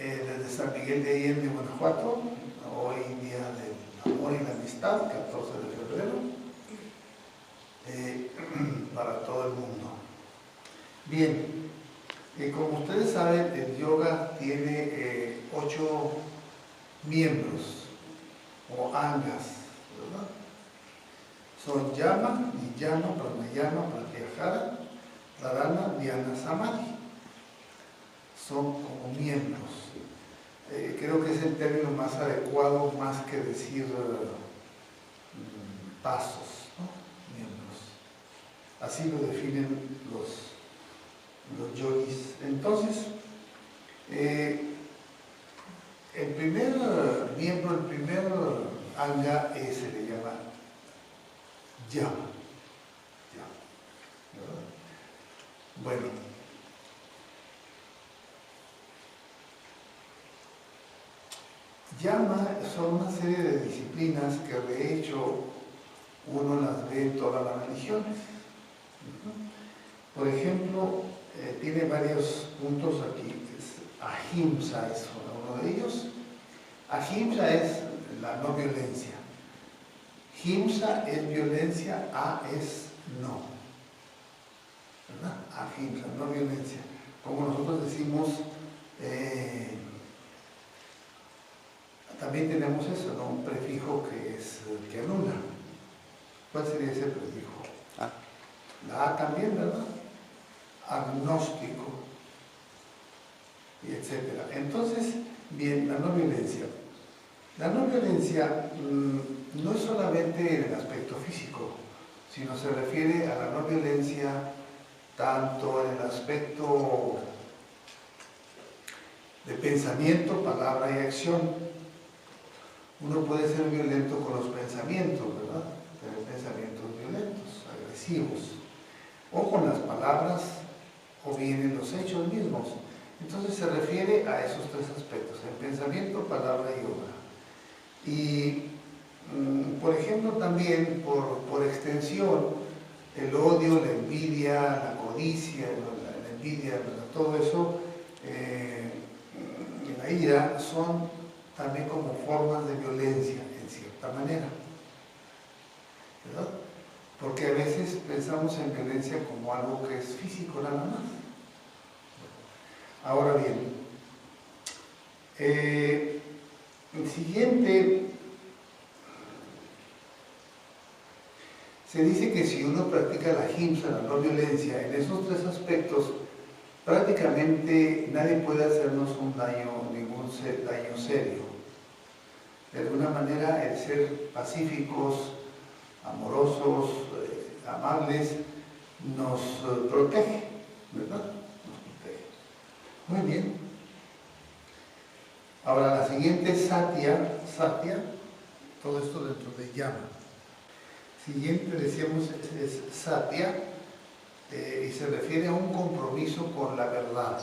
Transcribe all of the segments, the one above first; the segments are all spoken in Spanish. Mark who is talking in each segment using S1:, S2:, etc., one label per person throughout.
S1: desde San Miguel de Allende, Guanajuato, hoy día del amor y la amistad, 14 de febrero, para todo el mundo. Bien, como ustedes saben, el yoga tiene 8 miembros o angas, ¿verdad? Son Yama, Niyama, Pranayama, Pratyahara, Dharana, Dhyana, Samadhi. Son como miembros. Creo que es el término más adecuado, más que decir pasos, ¿no? Miembros. Así lo definen los yogis. Entonces, el primer miembro, el primer anga se le llama Yama. ¿Verdad? Bueno, Yama son una serie de disciplinas que de hecho uno las ve en todas las religiones. Por ejemplo, tiene varios puntos aquí. Ahimsa es uno de ellos. Ahimsa es la no violencia. Himsa es violencia, A es no. ¿Verdad? Ahimsa, no violencia. Como nosotros decimos, también tenemos eso, ¿no? Un prefijo que anula. ¿Cuál sería ese prefijo?
S2: A.
S1: La A también, ¿verdad? Agnóstico, y etcétera. Entonces, bien, la no violencia. La no violencia no es solamente en el aspecto físico, sino se refiere a la no violencia tanto en el aspecto de pensamiento, palabra y acción. Uno puede ser violento con los pensamientos, ¿verdad? Tener pensamientos violentos, agresivos, o con las palabras, o bien en los hechos mismos. Entonces se refiere a esos 3 aspectos, el pensamiento, palabra y obra. Y, por ejemplo, también, por extensión, el odio, la envidia, la codicia, la envidia, ¿verdad? Todo eso, la ira, son también como formas de violencia, en cierta manera. ¿Verdad? Porque a veces pensamos en violencia como algo que es físico nada más. Ahora bien, el siguiente, se dice que si uno practica la ahimsa, la no violencia, en esos 3 aspectos, prácticamente nadie puede hacernos un daño, ningún daño serio. De alguna manera, el ser pacíficos, amorosos, amables, nos protege, ¿verdad? Nos protege. Muy bien. Ahora, la siguiente es Satya, todo esto dentro de Yama. Siguiente, decíamos, es Satya, y se refiere a un compromiso con la verdad.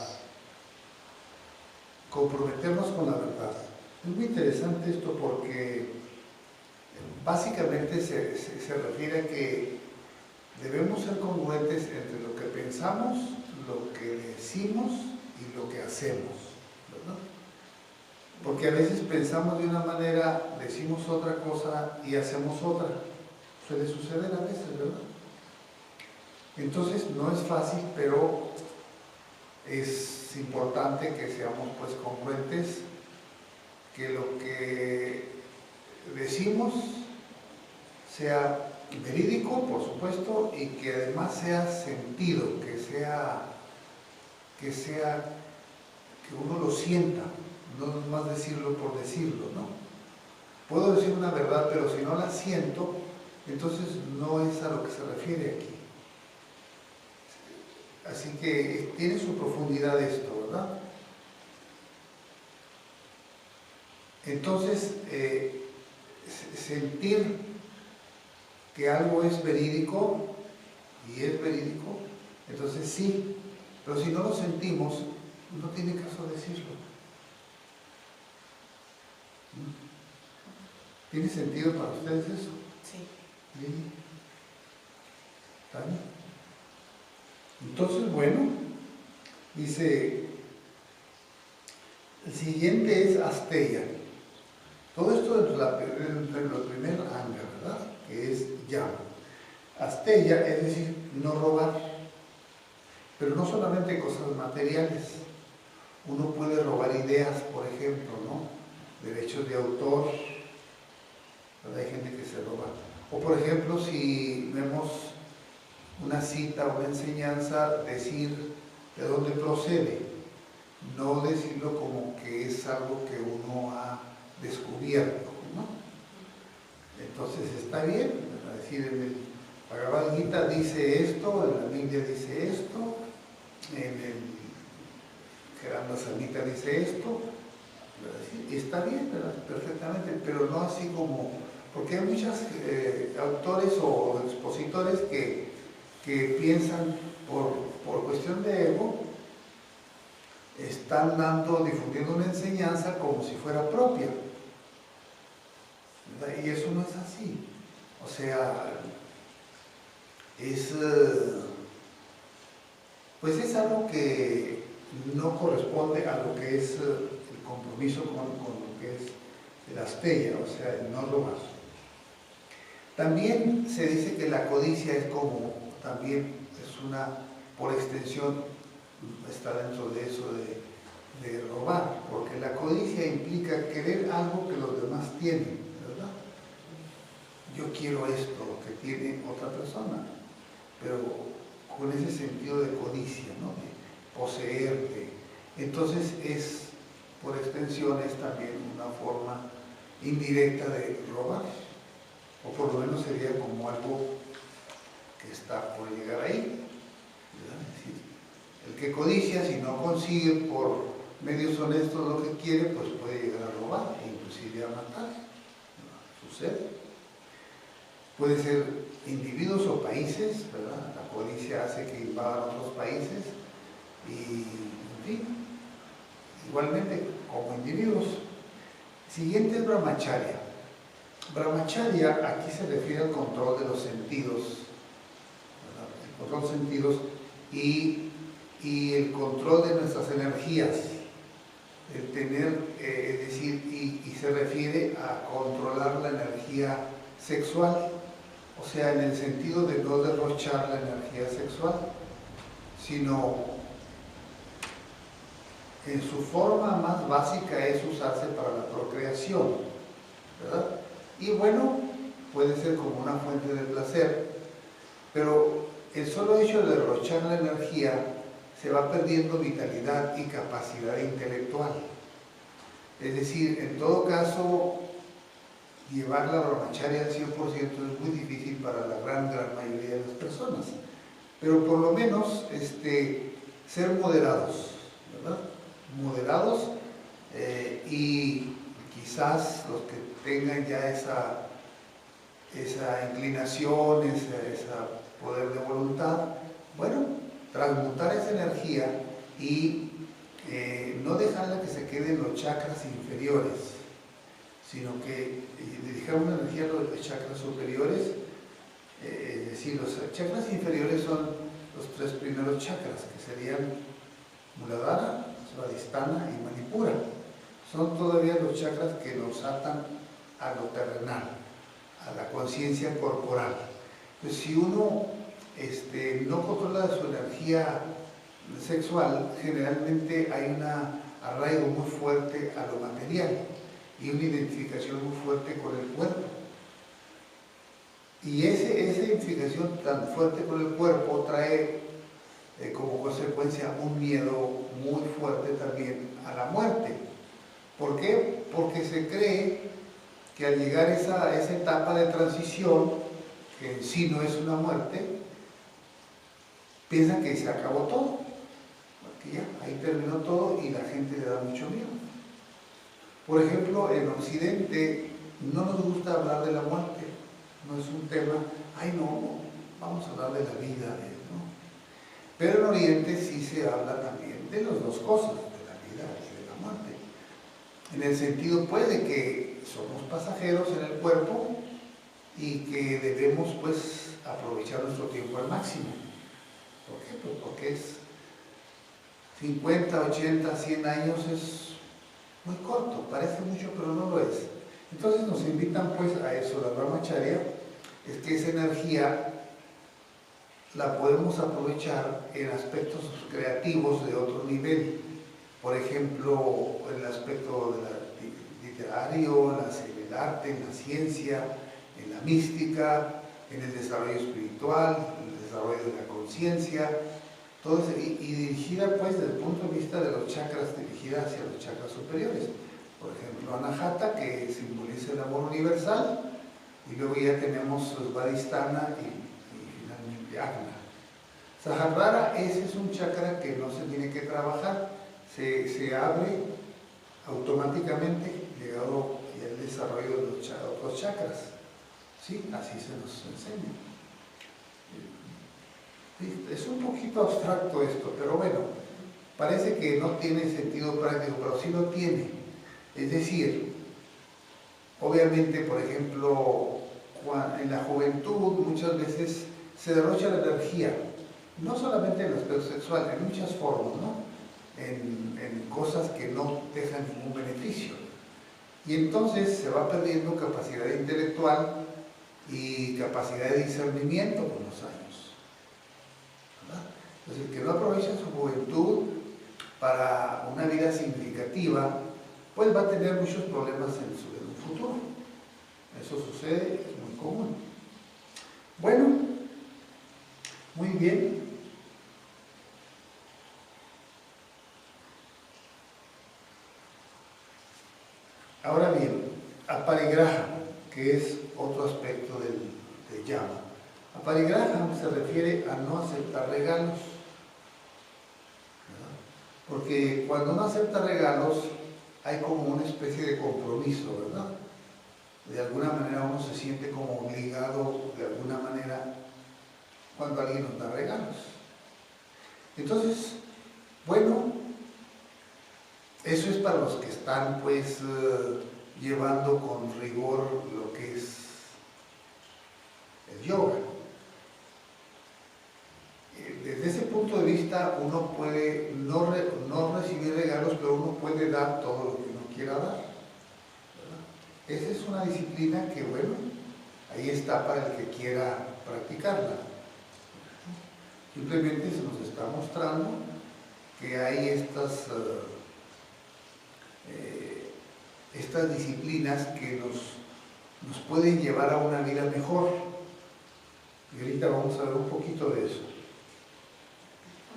S1: Comprometernos con la verdad. Es muy interesante esto porque básicamente se refiere a que debemos ser congruentes entre lo que pensamos, lo que decimos y lo que hacemos, ¿verdad? Porque a veces pensamos de una manera, decimos otra cosa y hacemos otra. Suele suceder a veces, ¿verdad? Entonces no es fácil, pero es importante que seamos pues congruentes, que lo que decimos sea verídico, por supuesto, y que además sea sentido, que uno lo sienta, no más decirlo por decirlo, ¿no? Puedo decir una verdad, pero si no la siento, entonces no es a lo que se refiere aquí. Así que tiene su profundidad esto, ¿verdad? Entonces, sentir que algo es verídico, y es verídico, entonces sí, pero si no lo sentimos, no tiene caso decirlo. ¿Tiene sentido para ustedes eso?
S3: Sí.
S1: ¿Lili? ¿Tania? Entonces, bueno, dice, El siguiente es asteya. Todo esto entre lo primer anga, ¿verdad? Que es yama. Asteya es decir, no robar. Pero no solamente cosas materiales. Uno puede robar ideas, por ejemplo, ¿no? Derechos de autor, ¿verdad? Hay gente que se roba. O por ejemplo, si vemos una cita o una enseñanza, decir de dónde procede, no decirlo como que es algo que uno ha descubierto, ¿no? Entonces está bien, ¿verdad? Decir, en el Bhagavad Gita dice esto, en la Biblia dice esto, en el Geranda Samhita dice esto, ¿verdad? Está bien, ¿verdad? Perfectamente, pero no así como, porque hay muchos autores o expositores que piensan por cuestión de ego, están difundiendo una enseñanza como si fuera propia, ¿verdad? Y eso no es así. O sea, pues es algo que no corresponde a lo que es el compromiso con lo que es el asteya, o sea, el no robar. También se dice que la codicia es como, también es una, por extensión, está dentro de eso de robar, porque la codicia implica querer algo que los demás tienen, ¿verdad? Yo quiero esto que tiene otra persona, pero con ese sentido de codicia, ¿no? De poseerte. Entonces por extensión, es también una forma indirecta de robar, o por lo menos sería como algo que está por llegar ahí, ¿verdad? Es decir, el que codicia, si no consigue por medios honestos lo que quiere, pues puede llegar a robar, e inclusive a matar, ¿no? Sucede. Puede ser individuos o países, ¿verdad? La codicia hace que invadan otros países y, en fin, igualmente como individuos. Siguiente es brahmacharya. Brahmacharya aquí se refiere al control de los sentidos, ¿verdad? El control de los sentidos y el control de nuestras energías, el tener, es decir, y se refiere a controlar la energía sexual, o sea, en el sentido de no derrochar la energía sexual, sino en su forma más básica es usarse para la procreación, ¿verdad? Y bueno, puede ser como una fuente de placer, pero el solo hecho de derrochar la energía se va perdiendo vitalidad y capacidad intelectual. Es decir, en todo caso, llevar la brahmacharya al 100% es muy difícil para la gran mayoría de las personas, pero por lo menos ser moderados, ¿verdad? Moderados, y quizás los que tengan ya esa inclinación, ese poder de voluntad, bueno, transmutar esa energía y no dejarla que se quede en los chakras inferiores, sino que dedicar una energía a los chakras superiores. Es decir, los chakras inferiores son los 3 primeros chakras, que serían Muladhara, Svadhisthana y Manipura. Son todavía los chakras que nos atan a lo terrenal, a la conciencia corporal. Pues si uno no controla su energía sexual, generalmente hay un arraigo muy fuerte a lo material y una identificación muy fuerte con el cuerpo. Y esa identificación tan fuerte con el cuerpo trae como consecuencia un miedo muy fuerte también a la muerte. ¿Por qué? Porque se cree que al llegar a esa etapa de transición, que en sí no es una muerte, piensan que se acabó todo, porque ya, ahí terminó todo y la gente le da mucho miedo. Por ejemplo, en Occidente no nos gusta hablar de la muerte, no es un tema, ay no, vamos a hablar de la vida, ¿no? Pero en Oriente sí se habla también de las dos cosas, de la vida y de la muerte. En el sentido, pues, de que somos pasajeros en el cuerpo y que debemos, pues, aprovechar nuestro tiempo al máximo. ¿Por qué? Pues porque es 50, 80, 100 años, es muy corto, parece mucho pero no lo es. Entonces nos invitan pues a eso, la brahmacharya, es que esa energía la podemos aprovechar en aspectos creativos de otro nivel. Por ejemplo, en el aspecto literario, en el arte, en la ciencia, en la mística, en el desarrollo espiritual, en el desarrollo de la conciencia, todo eso, y dirigida pues desde el punto de vista de los chakras, dirigida hacia los chakras superiores. Por ejemplo, Anahata, que simboliza el amor universal, y luego ya tenemos Svadhisthana y finalmente Agna. Sahasrara, ese es un chakra que no se tiene que trabajar, se abre automáticamente llegado el desarrollo de los otros chakras. ¿Sí? Así se nos enseña. Sí, es un poquito abstracto esto, pero bueno, parece que no tiene sentido práctico, pero sí lo tiene. Es decir, obviamente, por ejemplo, en la juventud muchas veces se derrocha la energía, no solamente en el aspecto sexual, en muchas formas, ¿no? En cosas que no dejan ningún beneficio. Y entonces se va perdiendo capacidad intelectual y capacidad de discernimiento con los años, ¿verdad? Entonces, el que no aprovecha su juventud para una vida significativa, pues va a tener muchos problemas en un futuro. Eso sucede, es muy común. Bueno, muy bien. Ahora bien, aparigraha, que es otro aspecto del yama. Aparigraha se refiere a no aceptar regalos, ¿verdad? Porque cuando uno acepta regalos hay como una especie de compromiso, ¿verdad? De alguna manera uno se siente como obligado, de alguna manera, cuando alguien nos da regalos. Entonces, bueno, eso es para los que están pues llevando con rigor lo que es el yoga. Desde ese punto de vista uno puede no recibir regalos, pero uno puede dar todo lo que uno quiera dar, ¿verdad? Esa es una disciplina que, bueno, ahí está para el que quiera practicarla. Simplemente se nos está mostrando que hay estas disciplinas que nos pueden llevar a una vida mejor. Y ahorita vamos a ver un poquito de eso.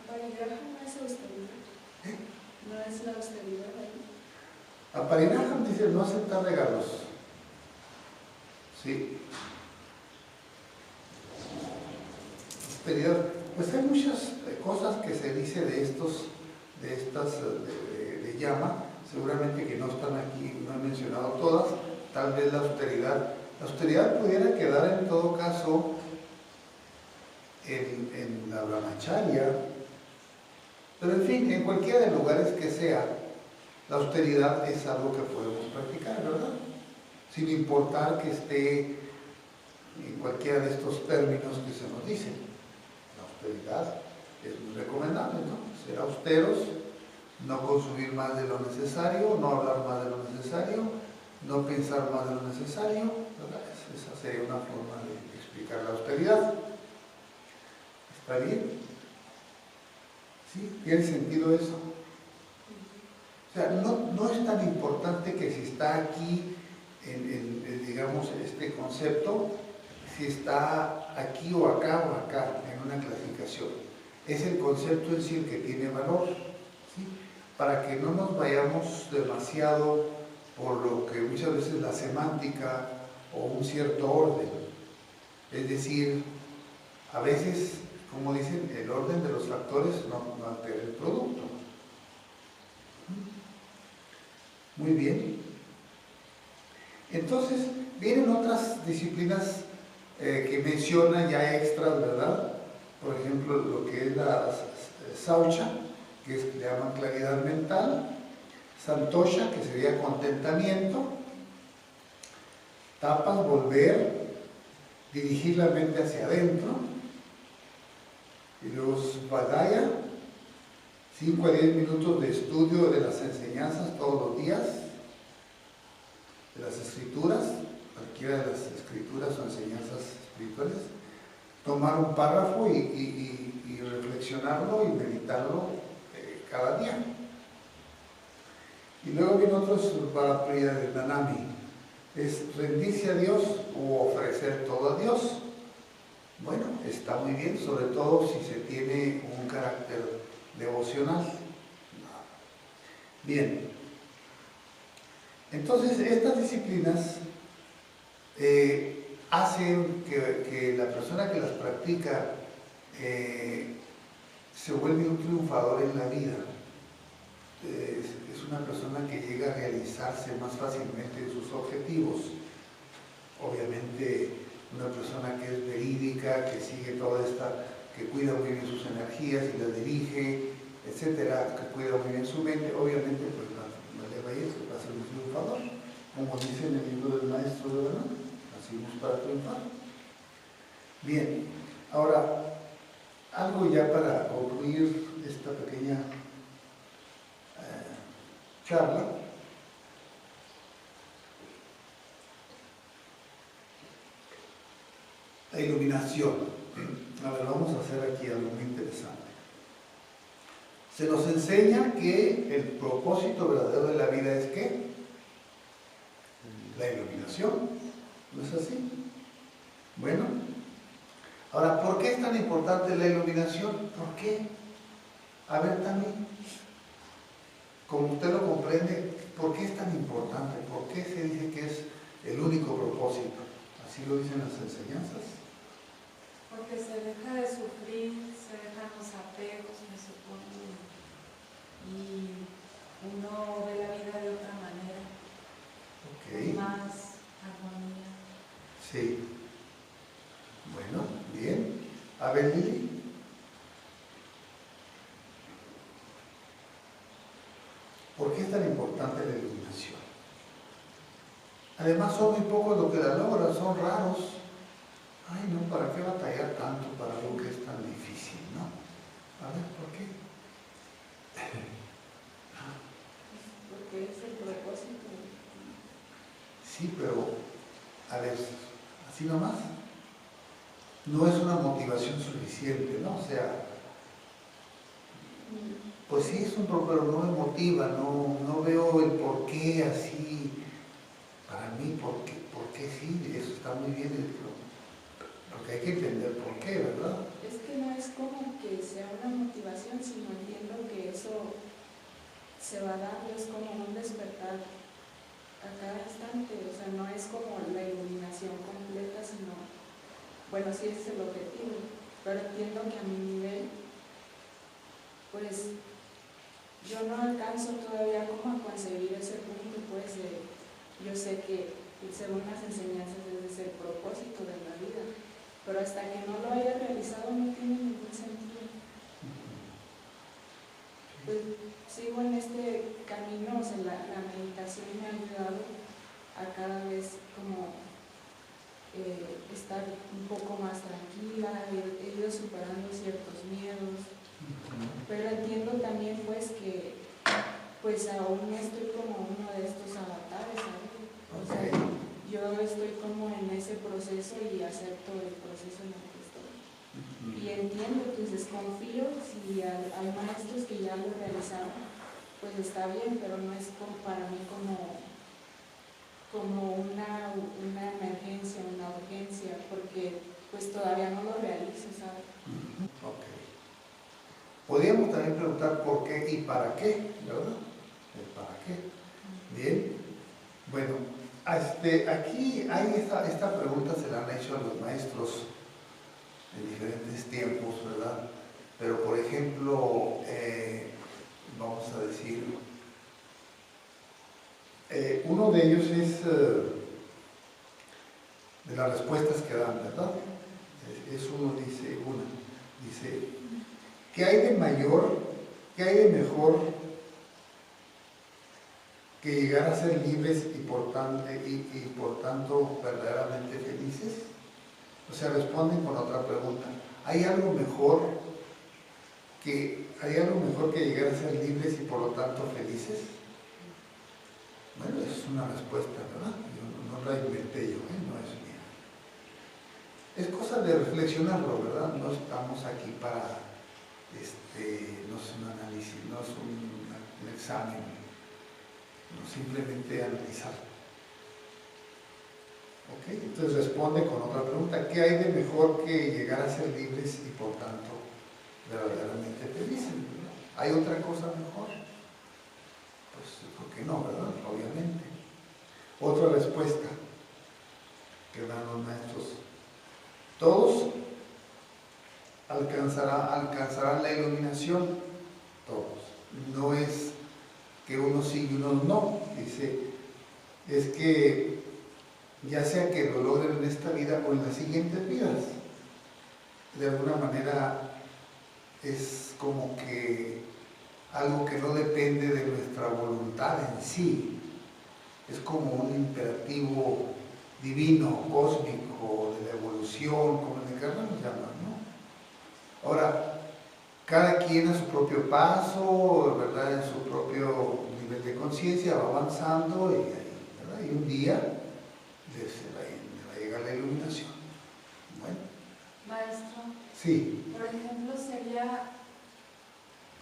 S2: Aparigraha no es austeridad. No es la austeridad ahí.
S1: Aparigraha dice no aceptar regalos. Sí. Austeridad. Pues hay muchas cosas que se dice de estas de llama, seguramente que no están aquí, no he mencionado todas, tal vez la austeridad. La austeridad pudiera quedar en todo caso en la brahmacharya, pero en fin, en cualquiera de los lugares que sea, la austeridad es algo que podemos practicar, ¿verdad? Sin importar que esté en cualquiera de estos términos que se nos dicen. La austeridad es muy recomendable, ¿no? Ser austeros, no consumir más de lo necesario, no hablar más de lo necesario, no pensar más de lo necesario, ¿verdad? Esa sería una forma de explicar la austeridad. ¿Está bien? ¿Sí? ¿Tiene sentido eso? O sea, no es tan importante que si está aquí, digamos, este concepto, si está aquí o acá en una clasificación. Es el concepto en sí el que tiene valor, ¿sí? Para que no nos vayamos demasiado por lo que muchas veces la semántica o un cierto orden. Es decir, a veces, como dicen, el orden de los factores no altera el producto. Muy bien. Entonces, vienen otras disciplinas que mencionan ya extras, ¿verdad? Por ejemplo, lo que es la Saucha, que le llaman claridad mental, Santosha, que sería contentamiento, Tapas, volver, dirigir la mente hacia adentro, y luego Svadhyaya, 5 a 10 minutos de estudio de las enseñanzas todos los días, las escrituras, cualquiera de las escrituras o enseñanzas espirituales, tomar un párrafo y reflexionarlo y meditarlo cada día. Y luego viene otros para Priya de Nanami, es rendirse a Dios o ofrecer todo a Dios. Bueno, está muy bien, sobre todo si se tiene un carácter devocional. Bien, entonces estas disciplinas hacen que la persona que las practica se vuelve un triunfador en la vida. Es una persona que llega a realizarse más fácilmente en sus objetivos. Obviamente una persona que es verídica, que sigue toda esta, que cuida muy bien sus energías y las dirige, etcétera, que cuida muy bien su mente, obviamente pues no le va a ir, va a ser un triunfador, como dice en el libro del maestro de verdad, nacimos para triunfar. Bien, ahora, algo ya para concluir esta pequeña charla. La iluminación. A ver, vamos a hacer aquí algo muy interesante. Se nos enseña que el propósito verdadero de la vida es ¿qué? La iluminación. ¿No es así? Bueno, ahora, ¿por qué es tan importante la iluminación? ¿Por qué? A ver también, como usted lo comprende, ¿por qué es tan importante? ¿Por qué se dice que es el único propósito? Así lo dicen las enseñanzas.
S2: Porque se deja de sufrir, se dejan los apegos, me supone, y uno ve la vida de otra manera, con más armonía.
S1: Sí. Bueno, bien. A ver, Lili. ¿Por qué es tan importante la iluminación? Además son muy pocos los que la logran, son raros. Ay, no, ¿para qué batallar tanto para algo que es tan difícil, no? A ver, ¿por qué?
S2: Porque es el propósito.
S1: Sí, pero, a ver, así nomás, no es una motivación suficiente, ¿no? O sea, pues sí es un pero no me motiva, no veo el por qué así, para mí, por qué sí, eso está muy bien, porque hay que entender por qué, ¿verdad?
S2: Es que no es como que sea una motivación, sino entiendo que eso se va dando, es como un despertar a cada instante, o sea, no es como la iluminación completa, sino, bueno, sí ese es el objetivo, pero entiendo que a mi nivel, pues, yo no alcanzo todavía como a concebir ese punto, pues, yo sé que según las enseñanzas ese es el propósito de la vida, pero hasta que no lo haya realizado no tiene ningún sentido. Pues sigo en este camino, o sea, la meditación me ha ayudado a cada vez como estar un poco más tranquila, he ido superando ciertos miedos, pero entiendo también pues que pues aún estoy como uno de estos avatares, ¿sabes? O sea, yo estoy como en ese proceso y acepto el proceso en el que estoy. Y entiendo, entonces confío, si hay maestros que ya lo realizaron, pues está bien, pero no es como para mí como una emergencia, una urgencia, porque pues todavía no lo realizo, ¿sabes?
S1: Ok. Podríamos también preguntar por qué y para qué, ¿verdad? El para qué. Bien. Bueno, aquí hay esta pregunta se la han hecho a los maestros en diferentes tiempos, ¿verdad? Pero por ejemplo, vamos a decir, uno de ellos es de las respuestas que dan, ¿verdad? Dice, ¿qué hay de mayor, qué hay de mejor que llegar a ser libres y por tanto verdaderamente felices? O sea, responden con otra pregunta. ¿Hay algo mejor que llegar a ser libres y por lo tanto felices? Bueno, esa es una respuesta, ¿verdad? no la inventé yo, no es mía. Es cosa de reflexionarlo, ¿verdad? No estamos aquí para, no es un análisis, no es un examen, no simplemente analizar. ¿Ok? Entonces responde con otra pregunta: ¿qué hay de mejor que llegar a ser libres y por tanto verdaderamente felices? ¿Verdad? ¿Hay otra cosa mejor? Pues, ¿por qué no, verdad? Obviamente. Otra respuesta que dan los maestros: todos alcanzarán la iluminación, todos. No es que unos sí y unos no. Dice, es que ya sea que lo logren en esta vida o en las siguientes vidas, de alguna manera es como que algo que no depende de nuestra voluntad en sí. Es como un imperativo divino, cósmico, de la evolución, como en el Carmen nos llaman, ¿no? Ahora, cada quien a su propio paso, ¿verdad? En su propio nivel de conciencia va avanzando ¿verdad? Y un día le va a llegar la iluminación. Bueno.
S3: Maestro,
S1: Sí.
S3: por ejemplo, sería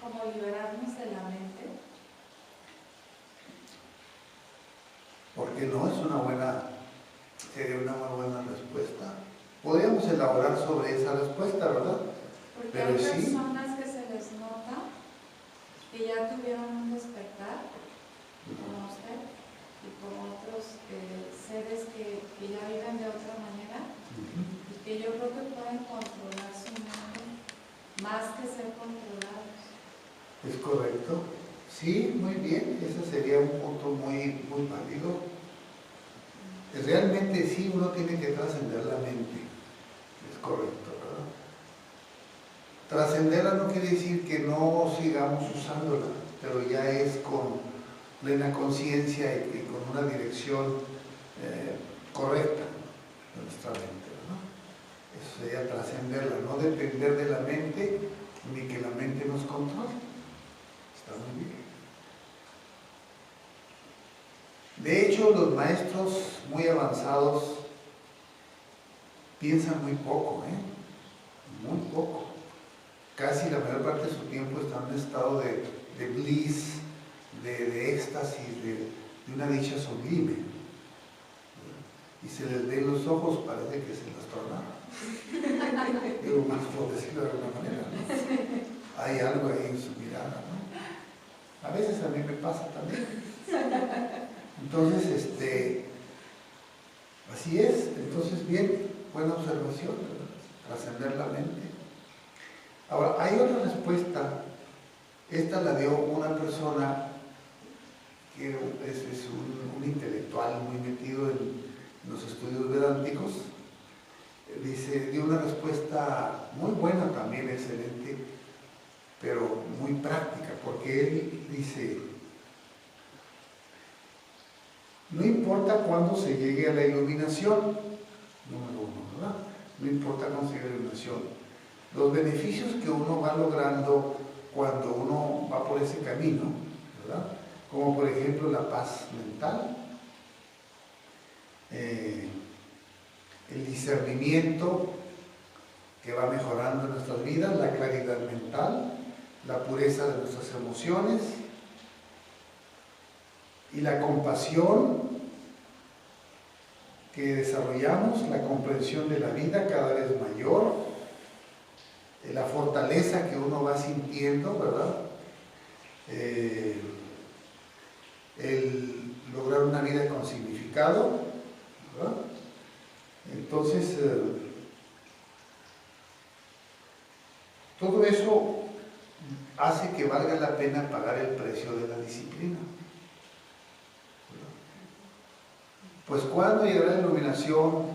S3: como liberarnos de la mente.
S1: ¿Por qué no? Sería una muy buena respuesta. Podríamos elaborar sobre esa respuesta, ¿verdad?
S3: Porque
S1: pero
S3: hay
S1: sí,
S3: personas que se les nota que ya tuvieron un despertar, como usted, y como otros seres que ya viven de otra manera, y que yo creo que pueden controlar su mente más que ser controlados.
S1: es correcto. Sí, muy bien. Ese sería un punto muy, muy válido. Realmente sí, uno tiene que trascender la mente. Es correcto, ¿verdad? Trascenderla no quiere decir que no sigamos usándola, pero ya es con plena conciencia y con una dirección correcta de nuestra mente, ¿no? Eso sería trascenderla, no depender de la mente ni que la mente nos controle. Está muy bien. De hecho, los maestros muy avanzados piensan muy poco, muy poco. Casi la mayor parte de su tiempo están en un estado de bliss, de éxtasis, de una dicha sublime. Y se les ve en los ojos, parece que se las tornaron. Digo, más por decirlo de alguna manera, ¿no? Hay algo ahí en su mirada, ¿no? A veces a mí me pasa también. Entonces, así es. Entonces, bien, buena observación, ¿verdad? Trascender la mente. Ahora, hay otra respuesta. Esta la dio una persona que es un intelectual muy metido en los estudios vedánticos. Dice, dio una respuesta muy buena también, excelente, pero muy práctica, porque él dice: no importa cuándo se llegue a la iluminación, número uno, ¿verdad? No importa cuándo se llegue a la iluminación. Los beneficios que uno va logrando cuando uno va por ese camino, ¿verdad? Como por ejemplo la paz mental, el discernimiento que va mejorando en nuestras vidas, la claridad mental, la pureza de nuestras emociones y la compasión que desarrollamos, la comprensión de la vida cada vez mayor, la fortaleza que uno va sintiendo, ¿verdad? El lograr una vida con significado, ¿verdad? Entonces, todo eso hace que valga la pena pagar el precio de la disciplina. Pues cuando llegará la iluminación,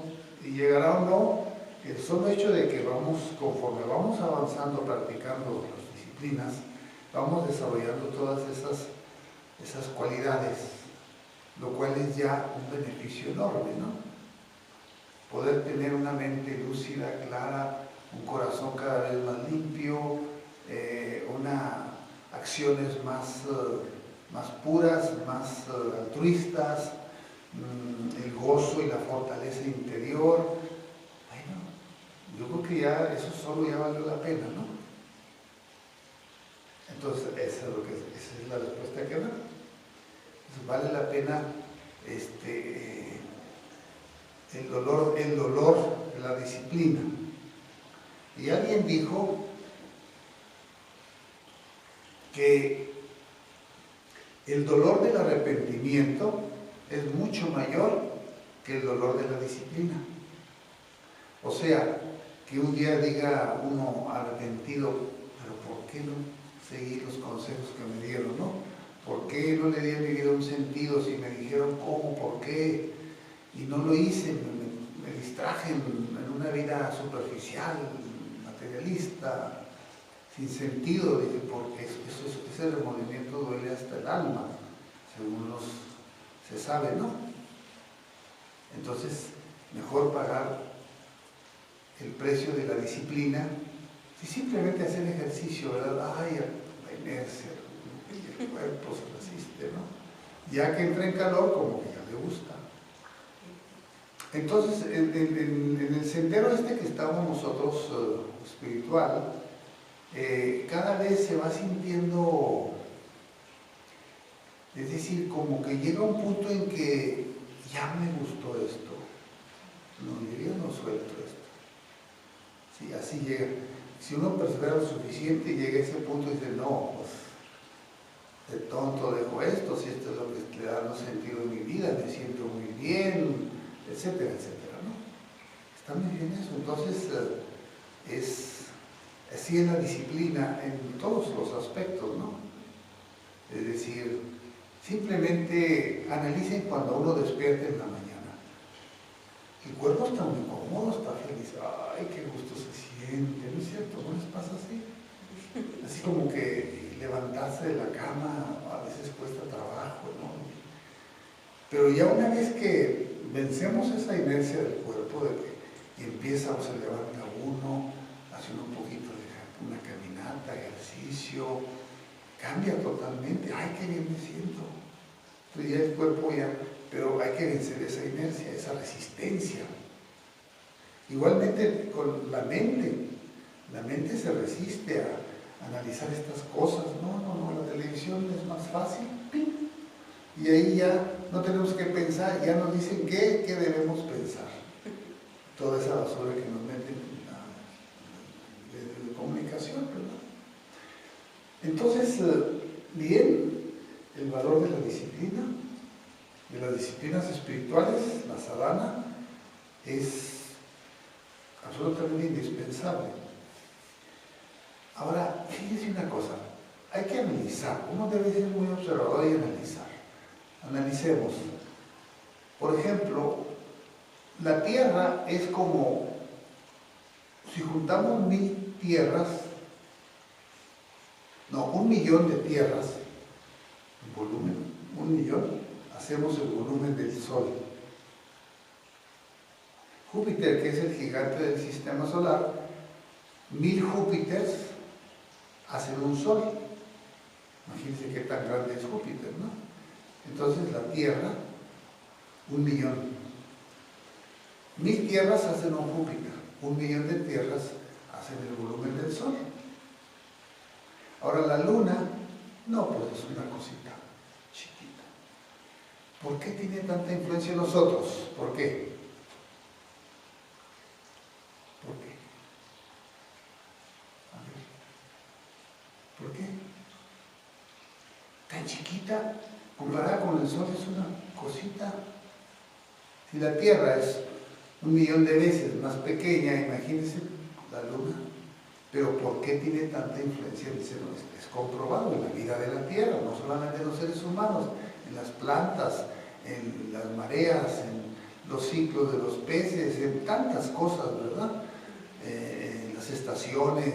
S1: y llegará o no, el solo hecho de que conforme vamos avanzando, practicando las disciplinas, vamos desarrollando todas esas cualidades, lo cual es ya un beneficio enorme, ¿no? Poder tener una mente lúcida, clara, un corazón cada vez más limpio, acciones más puras, más altruistas, el gozo y la fortaleza interior. Bueno, yo creo que ya eso solo ya valió la pena, ¿no? Entonces, esa es la respuesta que da. Entonces, vale la pena el dolor de la disciplina. Y alguien dijo que el dolor del arrepentimiento es mucho mayor que el dolor de la disciplina. O sea, que un día diga uno arrepentido, pero ¿por qué no seguí los consejos que me dieron, no? ¿Por qué no le di a mi vida un sentido si me dijeron cómo, por qué? Y no lo hice, me distraje en una vida superficial, materialista, sin sentido, dice, porque ese remordimiento duele hasta el alma, según se sabe, ¿no? Entonces, mejor pagar el precio de la disciplina y simplemente hacer ejercicio, ¿verdad? Ay, la inercia, el cuerpo se resiste, ¿no? Ya que entra en calor, como que ya le gusta. Entonces, en el sendero que estamos nosotros, espiritual, cada vez se va sintiendo, es decir, como que llega un punto en que ya me gustó esto, no, yo no suelto esto. Sí, así llega. Si uno persevera lo suficiente, llega a ese punto y dice, no, pues de tonto dejo esto, si esto es lo que le da un sentido en mi vida, me siento muy bien, etcétera, etcétera, ¿no? Está muy bien eso. Entonces, así es la disciplina en todos los aspectos, ¿no? Es decir, simplemente analicen cuando uno despierta en la mañana. El cuerpo está muy cómodo, está feliz, ay, qué gusto se siente, ¿no es cierto? ¿No les pasa así? Así como que levantarse de la cama a veces cuesta trabajo, ¿no? Pero ya una vez que vencemos esa inercia del cuerpo, y empieza o se levanta uno, hace un poquito de una caminata, ejercicio, cambia totalmente, ay, qué bien me siento. Entonces ya el cuerpo pero hay que vencer esa inercia, esa resistencia. Igualmente con la mente se resiste a analizar estas cosas. No, la televisión es más fácil, y ahí ya no tenemos que pensar, ya nos dicen qué debemos pensar. Toda esa basura que nos meten de comunicación, ¿verdad? Entonces, bien, el valor de la disciplina, de las disciplinas espirituales, la sadhana, es absolutamente indispensable. Ahora, fíjense una cosa, hay que analizar, uno debe ser muy observador y analizar. Analicemos. Por ejemplo, la tierra es como, si juntamos 1000 tierras, no, 1.000.000 de tierras, en volumen, 1.000.000, hacemos el volumen del Sol. Júpiter, que es el gigante del sistema solar, 1000 Júpiters hacen un Sol. Imagínense qué tan grande es Júpiter, ¿no? Entonces la Tierra, 1.000.000. 1000 tierras hacen un Júpiter, 1.000.000 de tierras hacen el volumen del Sol. Ahora la Luna, no, pues es una cosita chiquita. ¿Por qué tiene tanta influencia en nosotros? ¿Por qué? ¿Por qué? A ver. ¿Por qué? Tan chiquita, comparada con el Sol, es una cosita. Si la Tierra es 1.000.000 de veces más pequeña, imagínense la Luna. Pero ¿por qué tiene tanta influencia? Es comprobado en la vida de la Tierra, no solamente en los seres humanos, en las plantas, en las mareas, en los ciclos de los peces, en tantas cosas, ¿verdad? En las estaciones.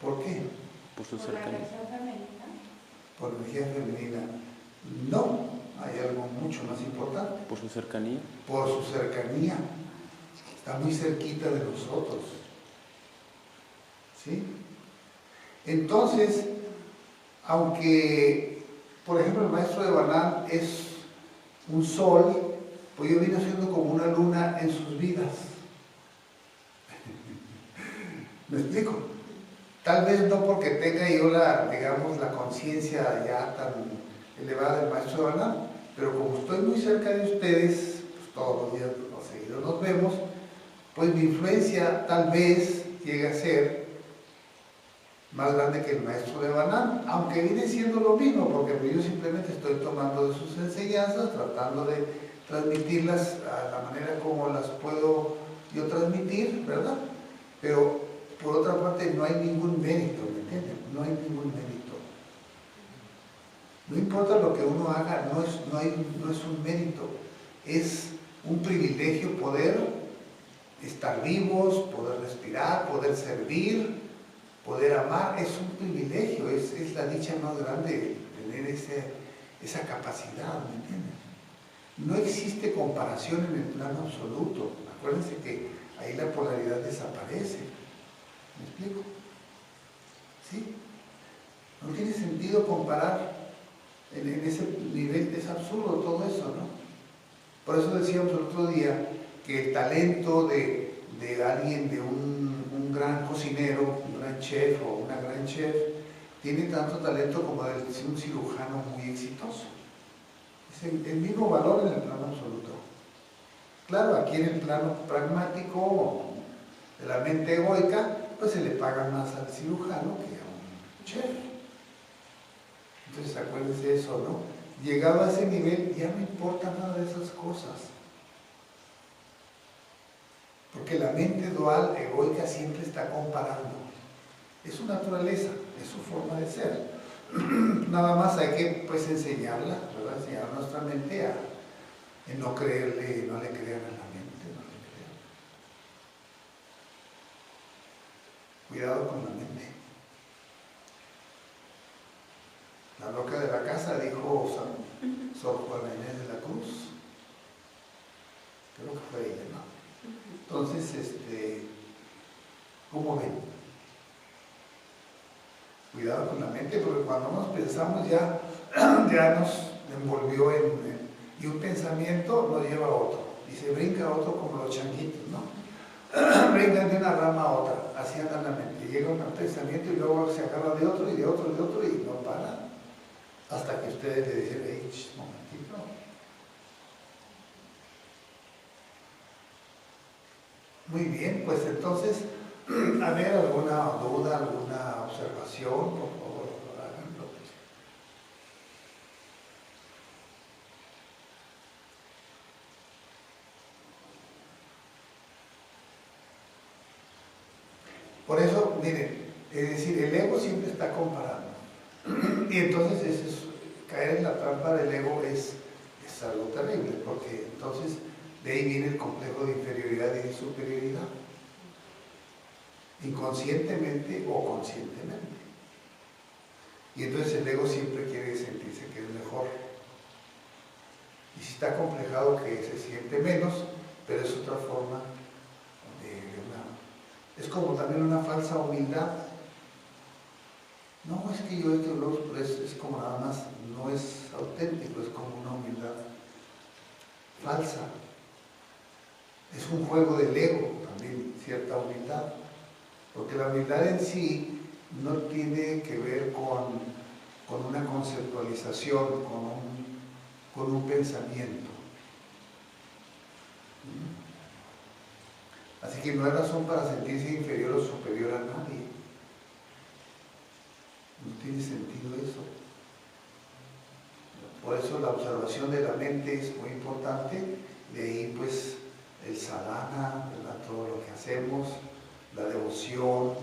S1: ¿Por qué?
S4: Por su
S3: ¿Por la
S4: cercanía.
S3: energía femenina?
S1: Por energía femenina. No, hay algo mucho más importante.
S4: Por su cercanía.
S1: Por su cercanía. Está muy cerquita de nosotros. ¿Sí? Entonces, aunque, por ejemplo, el maestro de Banán es un sol, pues yo vino siendo como una luna en sus vidas. ¿Me explico? Tal vez no porque tenga yo la conciencia ya tan elevada del maestro Banal, pero como estoy muy cerca de ustedes, pues todos los días, seguidos nos vemos, pues mi influencia tal vez llegue a ser más grande que el maestro de Banal, aunque viene siendo lo mismo, porque yo simplemente estoy tomando de sus enseñanzas, tratando de transmitirlas a la manera como las puedo yo transmitir, ¿verdad? Pero por otra parte no hay ningún mérito, ¿me entienden? No hay ningún mérito. No importa lo que uno haga, no es un mérito, es un privilegio poder estar vivos, poder respirar, poder servir, poder amar, es un privilegio, es la dicha más grande tener esa capacidad, ¿me entienden? No existe comparación en el plano absoluto. Acuérdense que ahí la polaridad desaparece. ¿Me explico? ¿Sí? No tiene sentido comparar en ese nivel, es absurdo todo eso, ¿no? Por eso decíamos el otro día que el talento de alguien, de un gran cocinero, un gran chef o una gran chef, tiene tanto talento como el de un cirujano muy exitoso. Es el mismo valor en el plano absoluto. Claro, aquí en el plano pragmático, de la mente egoica, pues se le paga más al cirujano que a un chef. Entonces acuérdense de eso, ¿no? Llegado a ese nivel, ya no importa nada de esas cosas. Porque la mente dual, egoica, siempre está comparando. Es su naturaleza, es su forma de ser. Nada más hay que, pues, enseñarla, ¿verdad? Enseñar a nuestra mente a no creerle, no le crean a la mente, no le crean. Cuidado con la mente. La loca de la casa dijo Sor Juana Inés de la Cruz. Creo que fue ella, ¿no? Entonces, ¿cómo ven? Cuidado con la mente, porque cuando nos pensamos ya nos envolvió y un pensamiento nos lleva a otro, y se brinca a otro como los changuitos, ¿no? Brincan de una rama a otra, así anda la mente, llega un pensamiento y luego se agarra de otro y de otro y de otro y no para, hasta que ustedes le dicen, hey, momentito. Muy bien, pues entonces, a ver, alguna duda, alguna observación, por favor, háganlo. Por eso, miren, es decir, el ego siempre está comparando. Y entonces caer en la trampa del ego es algo terrible, porque entonces de ahí viene el complejo de inferioridad y de superioridad, inconscientemente o conscientemente. Y entonces el ego siempre quiere sentirse que es mejor. Y si está complejado que se siente menos, pero es otra forma es como también una falsa humildad. No, es que yo es como nada más, no es auténtico, es como una humildad falsa. Es un juego del ego también, cierta humildad. Porque la humildad en sí no tiene que ver con una conceptualización, con un pensamiento. Así que no hay razón para sentirse inferior o superior a nadie. No tiene sentido eso. Por eso la observación de la mente es muy importante. De ahí pues el sadhana, ¿verdad? Todo lo que hacemos, la devoción.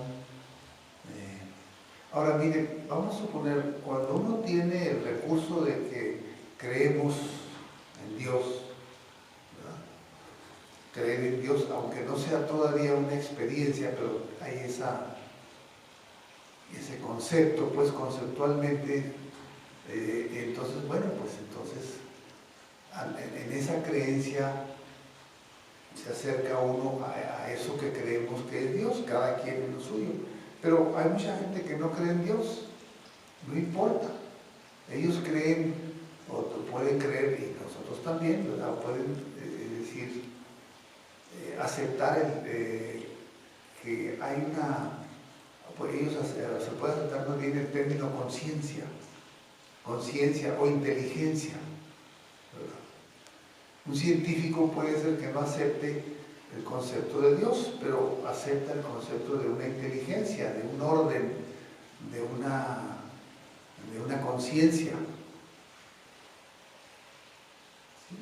S1: Ahora miren, vamos a suponer, cuando uno tiene el recurso de que creemos en Dios, creer en Dios, aunque no sea todavía una experiencia, pero hay ese concepto, pues conceptualmente, entonces, bueno, pues entonces en esa creencia se acerca uno a eso que creemos que es Dios, cada quien en lo suyo. Pero hay mucha gente que no cree en Dios, no importa. Ellos creen, o pueden creer, y nosotros otros también, ¿verdad? Pueden decir, aceptar que hay una, pues ellos se puede aceptar más bien el término conciencia o inteligencia, ¿verdad? Un científico puede ser que no acepte el concepto de Dios, pero acepta el concepto de una inteligencia, de un orden, de una conciencia. ¿Sí?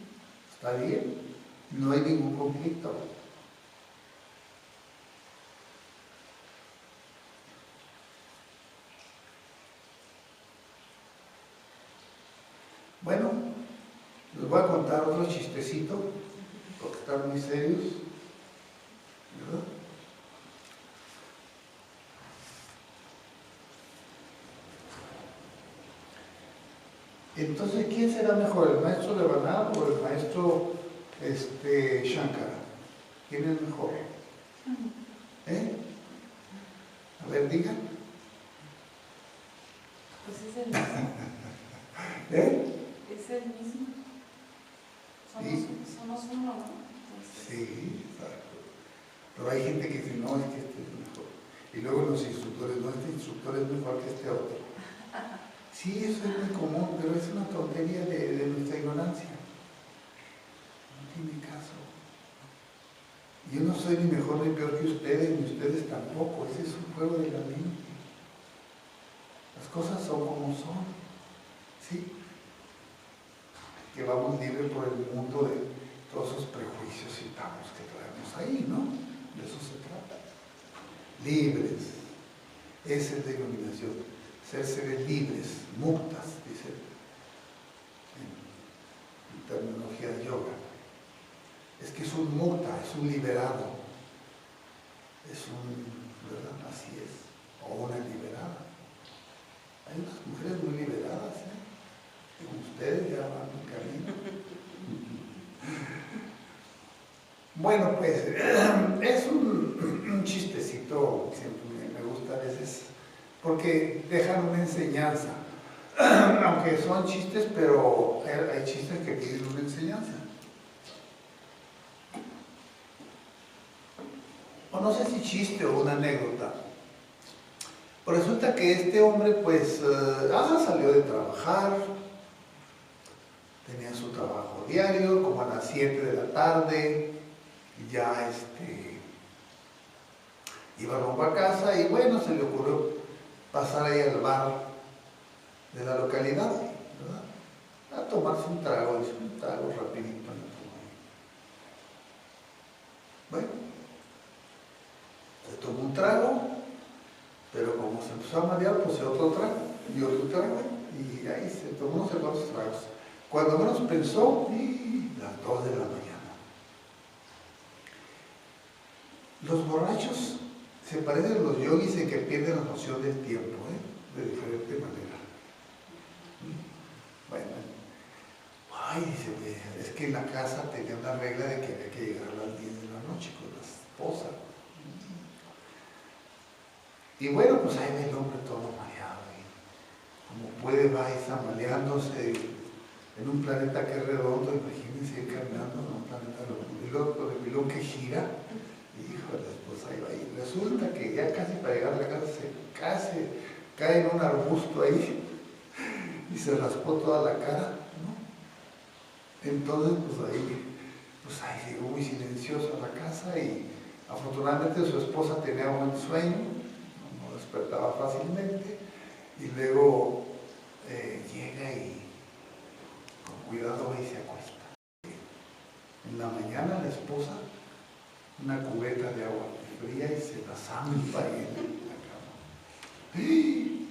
S1: ¿Está bien? No hay ningún conflicto. Bueno, les voy a contar otro chistecito, porque están muy serios, ¿verdad? Entonces, ¿quién será mejor, el maestro de Banar o el maestro Shankara? ¿Quién es mejor? A ver, digan.
S3: Pues es el mismo. Es el mismo. Somos uno, ¿no? Entonces,
S1: Sí, exacto. Pero hay gente que dice, no, es que este es mejor. Y luego los instructores, no, este instructor es mejor que este otro. Sí, eso es muy común, pero es una tontería de nuestra ignorancia. No tiene caso. Yo no soy ni mejor ni peor que ustedes, ni ustedes tampoco. Ese es un juego de la mente. Las cosas son como son. ¿Sí? Que vamos libres por el mundo de todos esos prejuicios y tabús que traemos ahí, ¿no? De eso se trata. Libres. Esa es la iluminación. Ser seres libres, muktas, dice en terminología de yoga. Es que es un mukta, es un liberado. Es ¿verdad? Así es. O una liberada. Hay unas mujeres muy liberadas, como ustedes ya van en camino. Bueno, pues es un chistecito, siempre me gusta a veces, porque dejan una enseñanza. Aunque son chistes, pero hay chistes que tienen una enseñanza. O no sé si chiste o una anécdota. Pues resulta que este hombre pues salió de trabajar, tenía su trabajo diario, como a las 7 de la tarde, ya iba rumbo a casa y bueno, se le ocurrió pasar ahí al bar de la localidad, ¿verdad? A tomarse un trago, dice, un trago rapidito. Bueno, se tomó un trago, pero como se empezó a marear, pues otro trago, y otro trago, y ahí se tomó unos cuantos tragos. Cuando menos pensó, las 2 de la mañana. Los borrachos se parecen a los yogis en que pierden la noción del tiempo, de diferente manera. Bueno, dice, es que en la casa tenía una regla de que había que llegar a las 10 de la noche con la esposa. Y bueno, pues ahí ve el hombre todo mareado. Como puede, va zambaleándose en un planeta que es redondo, imagínense ir caminando en un planeta redondo, con el pilón que gira, híjole, pues ahí va. Y resulta que ya casi para llegar a la casa se cae en un arbusto ahí y se raspó toda la cara, ¿no? Entonces, pues ahí llegó muy silencioso a la casa y afortunadamente su esposa tenía buen sueño, no despertaba fácilmente, y luego llega y con cuidado ahí se acuesta. En la mañana la esposa, una cubeta de agua fría y se la zampa ahí en la cama.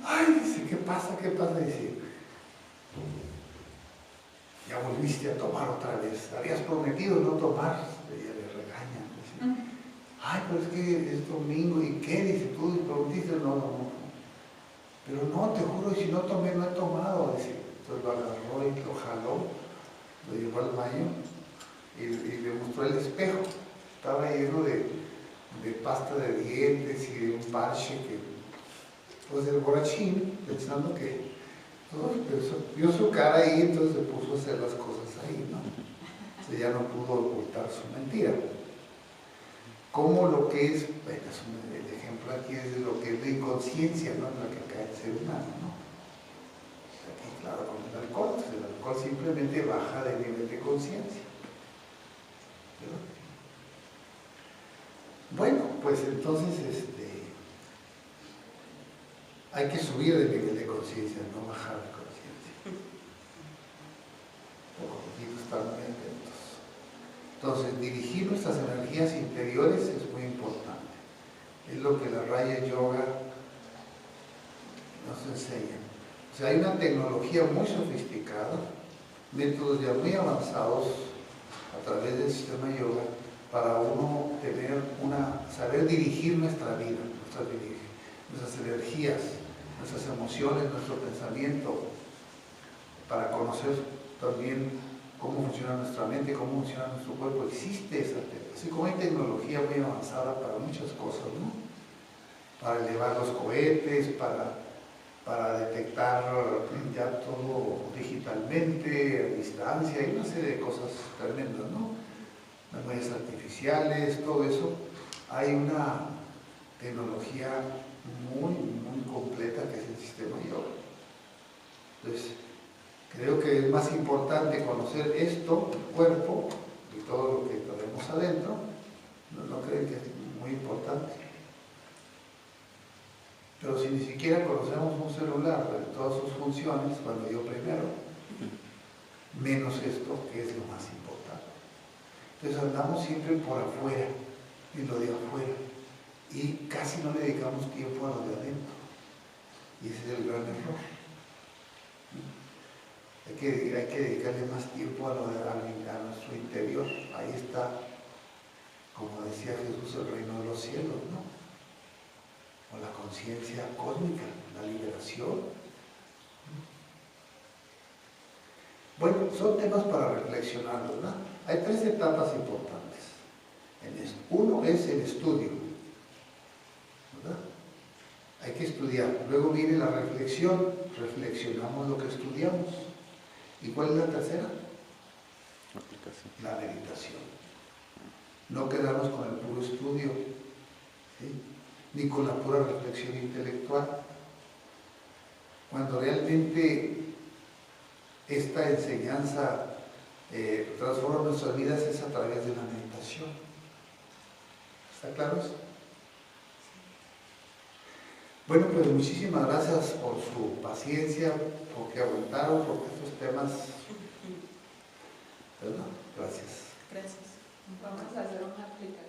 S1: ¡Ay! Dice, ¿qué pasa? ¿Qué pasa? Dice, ya volviste a tomar otra vez. Habías prometido no tomar. Ella le regaña. Dice, ay, pero es que es domingo. ¿Y qué? Dice, tú prometiste. No. Pero no, te juro, si no tomé, no he tomado. Dice, entonces lo agarró y lo jaló, lo llevó al baño y le mostró el espejo. Estaba lleno de pasta de dientes y de un parche que, pues el borrachín, pensando que vio su cara ahí, entonces se puso a hacer las cosas ahí, ¿no? Entonces ya no pudo ocultar su mentira. Como lo que es, bueno, el ejemplo aquí es de lo que es la inconsciencia, ¿no? En la que cae el ser humano, ¿no? Aquí, claro, con el alcohol, pues el alcohol simplemente baja de nivel de conciencia. ¿Verdad? Bueno, pues entonces hay que subir el nivel de conciencia, no bajar de conciencia. Por poquito estar muy atentos. Entonces, dirigir nuestras energías interiores es muy importante. Es lo que la Raya Yoga nos enseña. O sea, hay una tecnología muy sofisticada, métodos ya muy avanzados a través del sistema yoga para uno saber dirigir nuestra vida, nuestras energías, nuestras emociones, nuestro pensamiento, para conocer también cómo funciona nuestra mente, cómo funciona nuestro cuerpo. Existe esa tecnología, así como hay tecnología muy avanzada para muchas cosas, ¿no? Para elevar los cohetes, para detectar ya todo digitalmente, a distancia, hay una serie de cosas tremendas, ¿no? Memorias artificiales, todo eso. Hay una tecnología muy, muy completa que es el sistema yoga. Entonces, creo que es más importante conocer esto, el cuerpo y todo lo que tenemos adentro. ¿No creen que es muy importante? Pero si ni siquiera conocemos un celular de todas sus funciones, bueno, yo primero, menos esto, que es lo más importante. Entonces andamos siempre por afuera, en lo de afuera, y casi no le dedicamos tiempo a lo de adentro. Y ese es el gran error. Hay que dedicarle más tiempo a nuestro interior. Ahí está, como decía Jesús, el reino de los cielos, ¿no? O la conciencia cósmica, la liberación. Bueno, son temas para reflexionar, ¿verdad? Hay 3 etapas importantes en esto. Uno es el estudio, ¿verdad? Hay que estudiar. Luego viene la reflexión. Reflexionamos lo que estudiamos. ¿Y cuál es la tercera? La meditación. No quedarnos con el puro estudio, ¿sí? Ni con la pura reflexión intelectual. Cuando realmente esta enseñanza transforma nuestras vidas es a través de la meditación. ¿Está claro eso? Bueno, pues muchísimas gracias por su paciencia, porque aguantaron, porque estos temas, ¿verdad? Gracias.
S2: Gracias. Vamos a hacer una aplicación.